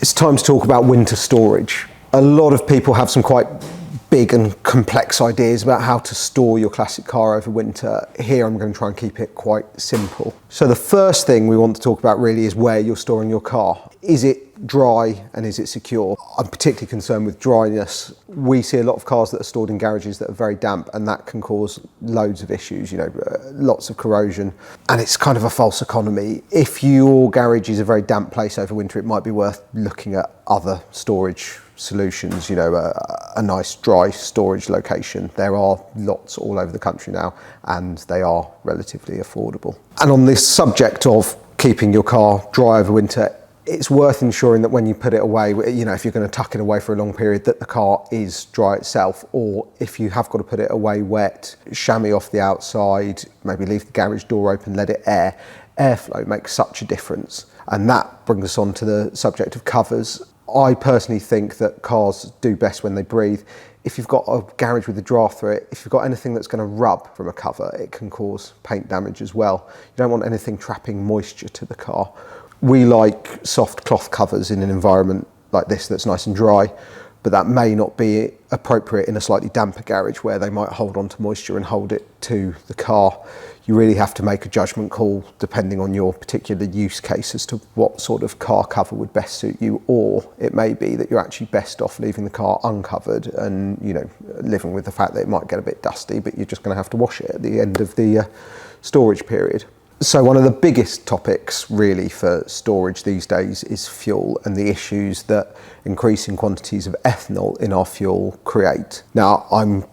It's time to talk about winter storage. A lot of people have some quite big and complex ideas about how to store your classic car over winter. Here I'm going to try and keep it quite simple. So the first thing we want to talk about really is where you're storing your car. Is it dry and is it secure? I'm particularly concerned with dryness. We see a lot of cars that are stored in garages that are very damp, and that can cause loads of issues, lots of corrosion, and it's kind of a false economy. If your garage is a very damp place over winter, it might be worth looking at other storage solutions, a nice dry storage location. There are lots all over the country now, and they are relatively affordable. And on this subject of keeping your car dry over winter, it's worth ensuring that when you put it away, if you're going to tuck it away for a long period, that the car is dry itself, or if you have got to put it away wet, chamois off the outside, maybe leave the garage door open, let it air. Airflow makes such a difference. And that brings us on to the subject of covers. I personally think that cars do best when they breathe. If you've got a garage with a draft through it, if you've got anything that's going to rub from a cover, it can cause paint damage as well. You don't want anything trapping moisture to the car. We like soft cloth covers in an environment like this that's nice and dry, but that may not be appropriate in a slightly damper garage where they might hold on to moisture and hold it to the car. You really have to make a judgment call depending on your particular use case as to what sort of car cover would best suit you, or it may be that you're actually best off leaving the car uncovered and living with the fact that it might get a bit dusty, but you're just going to have to wash it at the end of the storage period. So one of the biggest topics really for storage these days is fuel and the issues that increasing quantities of ethanol in our fuel create. Now, I'm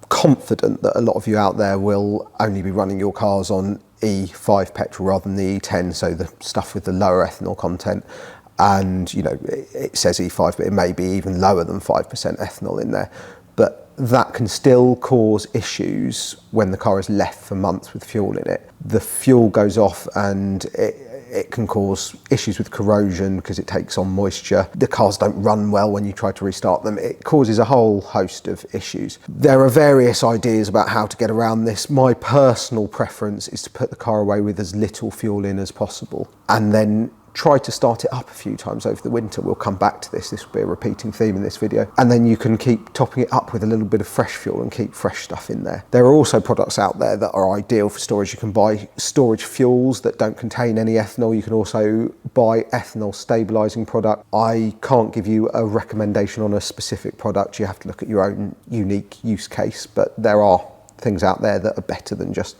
confident that a lot of you out there will only be running your cars on E5 petrol rather than the E10, so the stuff with the lower ethanol content. And it says E5, but it may be even lower than 5% ethanol in there. But that can still cause issues when the car is left for months with fuel in it. The fuel goes off and it can cause issues with corrosion because it takes on moisture. The cars don't run well when you try to restart them. It causes a whole host of issues. There are various ideas about how to get around this. My personal preference is to put the car away with as little fuel in as possible, and then try to start it up a few times over the winter. We'll come back to this. This will be a repeating theme in this video. And then you can keep topping it up with a little bit of fresh fuel and keep fresh stuff in there. There are also products out there that are ideal for storage. You can buy storage fuels that don't contain any ethanol. You can also buy ethanol stabilizing product. I can't give you a recommendation on a specific product. You have to look at your own unique use case, but there are things out there that are better than just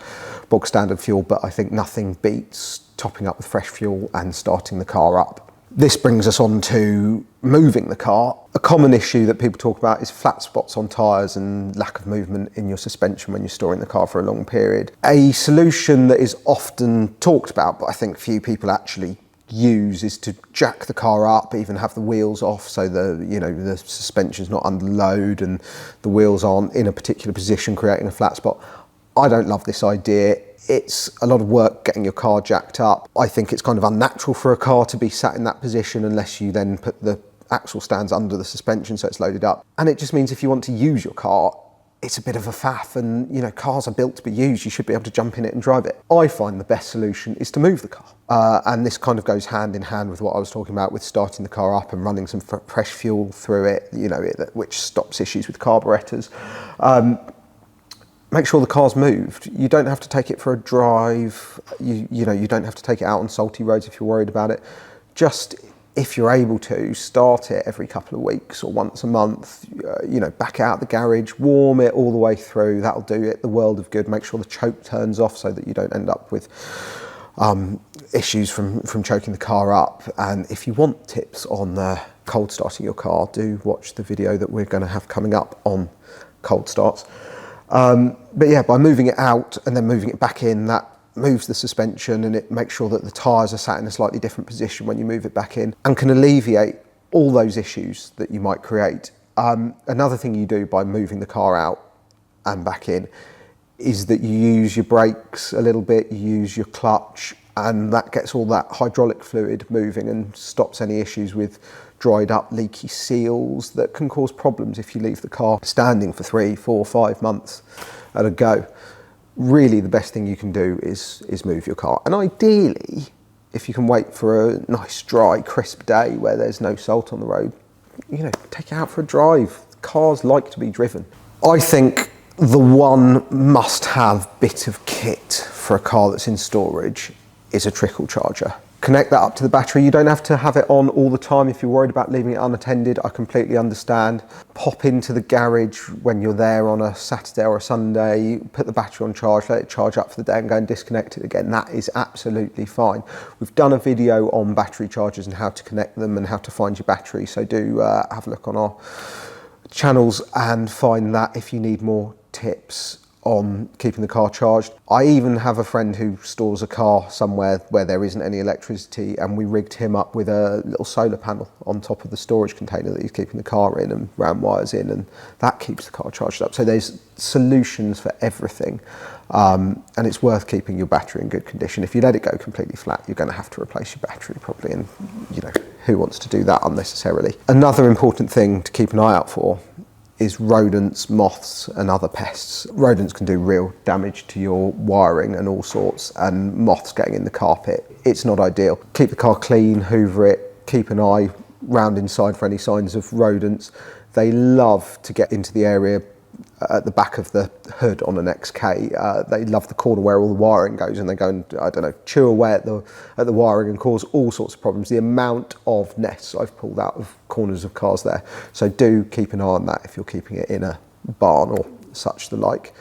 bog standard fuel, but I think nothing beats topping up with fresh fuel and starting the car up. This brings us on to moving the car. A common issue that people talk about is flat spots on tyres and lack of movement in your suspension when you're storing the car for a long period. A solution that is often talked about, but I think few people actually use, is to jack the car up, even have the wheels off so the suspension's not under load and the wheels aren't in a particular position creating a flat spot. I don't love this idea. It's a lot of work getting your car jacked up. I think it's kind of unnatural for a car to be sat in that position unless you then put the axle stands under the suspension so it's loaded up. And it just means if you want to use your car, it's a bit of a faff, and cars are built to be used. You should be able to jump in it and drive it. I find the best solution is to move the car. And this kind of goes hand in hand with what I was talking about with starting the car up and running some fresh fuel through it, which stops issues with carburetors. Make sure the car's moved. You don't have to take it for a drive. You don't have to take it out on salty roads if you're worried about it. Just, if you're able to, start it every couple of weeks or once a month, back out the garage, warm it all the way through. That'll do it the world of good. Make sure the choke turns off so that you don't end up with issues from choking the car up. And if you want tips on cold starting your car, do watch the video that we're going to have coming up on cold starts. But yeah, by moving it out and then moving it back in, that moves the suspension and it makes sure that the tyres are sat in a slightly different position when you move it back in, and can alleviate all those issues that you might create. Another thing you do by moving the car out and back in is that you use your brakes a little bit, you use your clutch, and that gets all that hydraulic fluid moving and stops any issues with dried up leaky seals that can cause problems if you leave the car standing for 3, 4, 5 months at a go. Really the best thing you can do is move your car, and ideally If you can wait for a nice, dry, crisp day where there's no salt on the road, you know, take it out for a drive. Cars like to be driven. I think the one must-have bit of kit for a car that's in storage is a trickle charger. Connect that up to the battery. You don't have to have it on all the time if you're worried about leaving it unattended. I completely understand. Pop into the garage when you're there on a Saturday or a Sunday, put the battery on charge, let it charge up for the day and go and disconnect it again. That is absolutely fine. We've done a video on battery chargers and how to connect them and how to find your battery. So do have a look on our channels and find that if you need more tips on keeping the car charged. I even have a friend who stores a car somewhere where there isn't any electricity, and we rigged him up with a little solar panel on top of the storage container that he's keeping the car in, and ran wires in, and that keeps the car charged up. So there's solutions for everything, and it's worth keeping your battery in good condition. If you let it go completely flat, you're going to have to replace your battery probably, and you know, who wants to do that unnecessarily? Another important thing to keep an eye out for is rodents, moths and other pests. Rodents can do real damage to your wiring and all sorts, and moths getting in the carpet, it's not ideal. Keep the car clean, hoover it, keep an eye round inside for any signs of rodents. They love to get into the area at the back of the hood on an XK. They love the corner where all the wiring goes, and they go and, I don't know, chew away at the wiring and cause all sorts of problems. The amount of nests I've pulled out of corners of cars there. So do keep an eye on that if you're keeping it in a barn or such the like.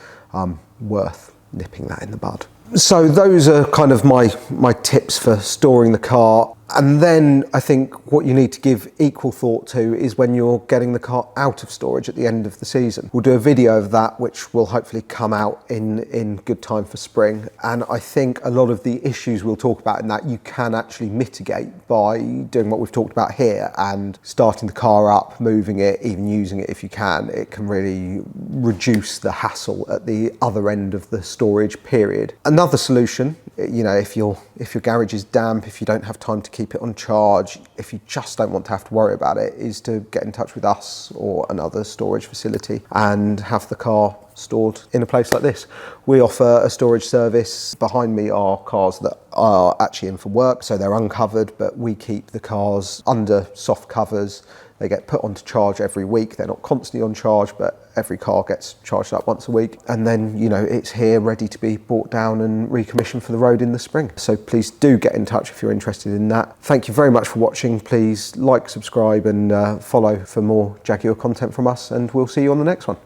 Worth nipping that in the bud. So those are kind of my tips for storing the car. And then I think what you need to give equal thought to is when you're getting the car out of storage at the end of the season. We'll do a video of that, which will hopefully come out in good time for spring. And I think a lot of the issues we'll talk about in that you can actually mitigate by doing what we've talked about here and starting the car up, moving it, even using it if you can. It can really reduce the hassle at the other end of the storage period. Another solution, you know, if your garage is damp, if you don't have time to keep it on charge, if you just don't want to have to worry about it, is to get in touch with us or another storage facility and have the car stored in a place like this. We offer a storage service. Behind me are cars that are actually in for work, so they're uncovered, but we keep the cars under soft covers. They get put onto charge every week. They're not constantly on charge, but every car gets charged up once a week. And then, you know, it's here ready to be brought down and recommissioned for the road in the spring. So please do get in touch if you're interested in that. Thank you very much for watching. Please like, subscribe and follow for more Jaguar content from us, and we'll see you on the next one.